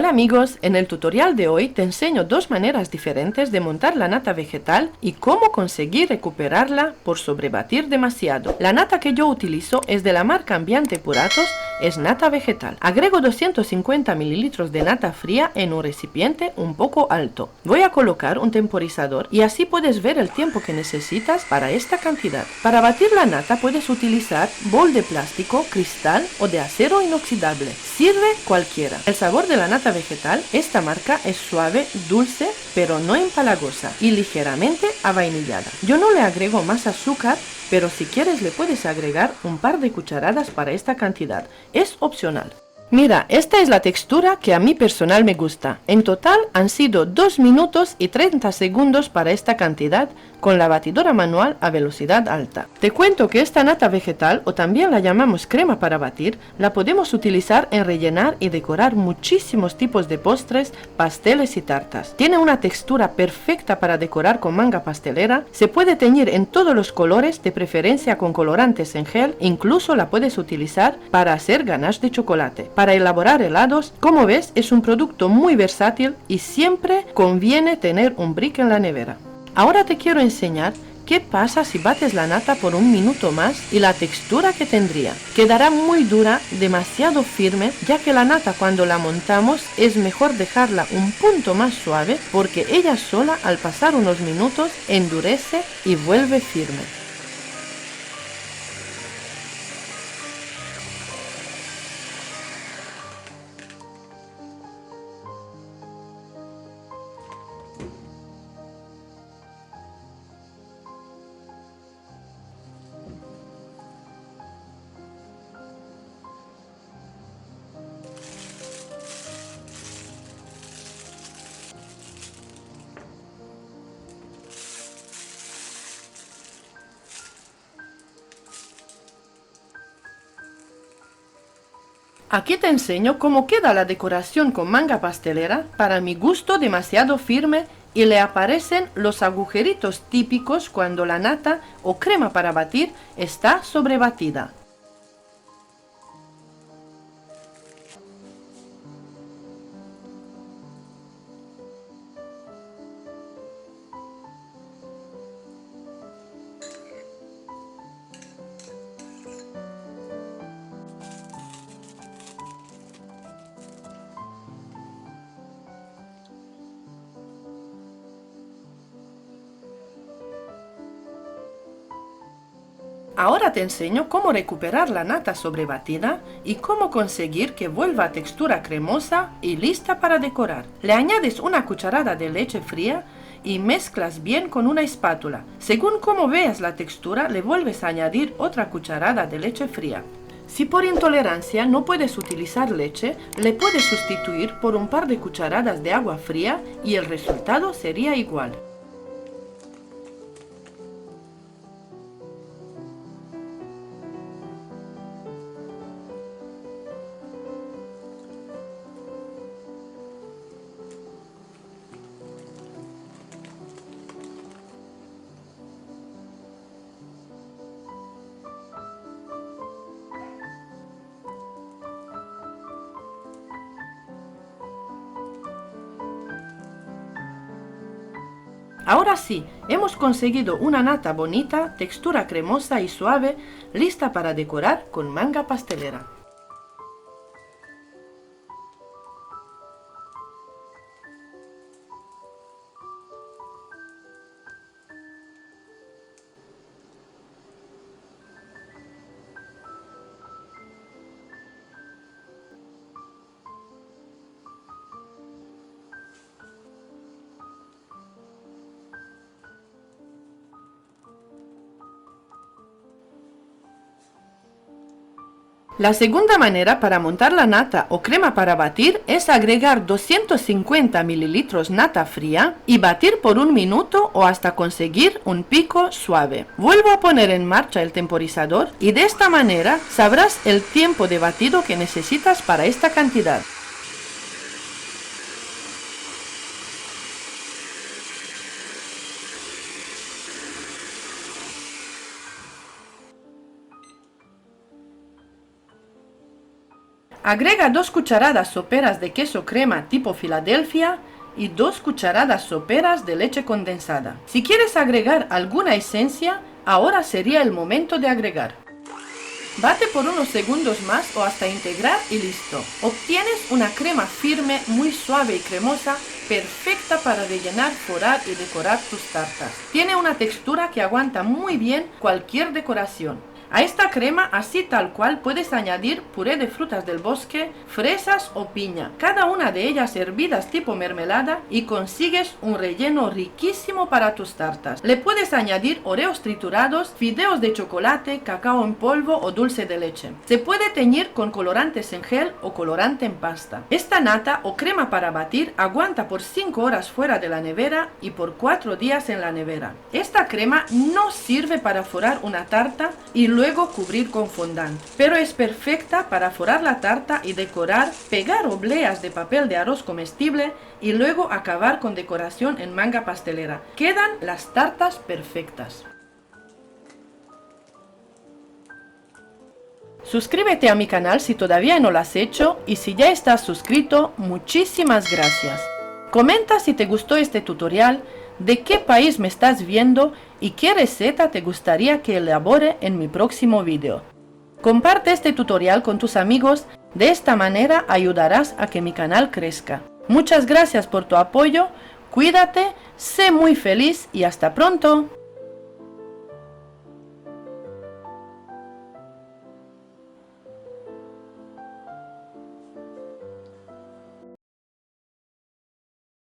Hola amigos, en el tutorial de hoy te enseño dos maneras diferentes de montar la nata vegetal y cómo conseguir recuperarla por sobrebatir demasiado. La nata que yo utilizo es de la marca Ambiente Puratos, es nata vegetal. Agrego 250 ml de nata fría en un recipiente un poco alto. Voy a colocar un temporizador y así puedes ver el tiempo que necesitas para esta cantidad. Para batir la nata puedes utilizar bol de plástico, cristal o de acero inoxidable. Sirve cualquiera. El sabor de la nata vegetal, esta marca es suave, dulce, pero no empalagosa y ligeramente avainillada. Yo no le agrego más azúcar, pero si quieres le puedes agregar un par de cucharadas para esta cantidad. Es opcional. Mira, esta es la textura que a mí personal me gusta. En total han sido 2 minutos y 30 segundos para esta cantidad con la batidora manual a velocidad alta. Te cuento que esta nata vegetal, o también la llamamos crema para batir, la podemos utilizar en rellenar y decorar muchísimos tipos de postres, pasteles y tartas. Tiene una textura perfecta para decorar con manga pastelera, se puede teñir en todos los colores, de preferencia con colorantes en gel, incluso la puedes utilizar para hacer ganache de chocolate. Para elaborar helados, como ves, es un producto muy versátil y siempre conviene tener un brick en la nevera. Ahora te quiero enseñar qué pasa si bates la nata por un minuto más y la textura que tendría. Quedará muy dura, demasiado firme, ya que la nata cuando la montamos es mejor dejarla un punto más suave porque ella sola al pasar unos minutos endurece y vuelve firme. Aquí te enseño cómo queda la decoración con manga pastelera, para mi gusto demasiado firme y le aparecen los agujeritos típicos cuando la nata o crema para batir está sobrebatida. Ahora te enseño cómo recuperar la nata sobrebatida y cómo conseguir que vuelva a textura cremosa y lista para decorar. Le añades una cucharada de leche fría y mezclas bien con una espátula. Según cómo veas la textura, le vuelves a añadir otra cucharada de leche fría. Si por intolerancia no puedes utilizar leche, le puedes sustituir por un par de cucharadas de agua fría y el resultado sería igual. Ahora sí, hemos conseguido una nata bonita, textura cremosa y suave, lista para decorar con manga pastelera. La segunda manera para montar la nata o crema para batir es agregar 250 ml nata fría y batir por un minuto o hasta conseguir un pico suave. Vuelvo a poner en marcha el temporizador y de esta manera sabrás el tiempo de batido que necesitas para esta cantidad. Agrega 2 cucharadas soperas de queso crema tipo Filadelfia y 2 cucharadas soperas de leche condensada. Si quieres agregar alguna esencia, ahora sería el momento de agregar. Bate por unos segundos más o hasta integrar y listo. Obtienes una crema firme, muy suave y cremosa, perfecta para rellenar, forrar y decorar tus tartas. Tiene una textura que aguanta muy bien cualquier decoración. A esta crema, así tal cual, puedes añadir puré de frutas del bosque, fresas o piña, cada una de ellas hervidas tipo mermelada, y consigues un relleno riquísimo para tus tartas. Le puedes añadir oreos triturados, fideos de chocolate, cacao en polvo o dulce de leche. Se puede teñir con colorantes en gel o colorante en pasta. Esta nata o crema para batir aguanta por 5 horas fuera de la nevera y por 4 días en la nevera. Esta crema no sirve para forrar una tarta y luego cubrir con fondant, pero es perfecta para forrar la tarta y decorar, pegar obleas de papel de arroz comestible y luego acabar con decoración en manga pastelera. Quedan las tartas perfectas. Suscríbete a mi canal si todavía no lo has hecho, y si ya estás suscrito, muchísimas gracias. Comenta si te gustó este tutorial, de qué país me estás viendo y qué receta te gustaría que elabore en mi próximo vídeo. Comparte este tutorial con tus amigos, de esta manera ayudarás a que mi canal crezca. Muchas gracias por tu apoyo, cuídate, sé muy feliz y hasta pronto.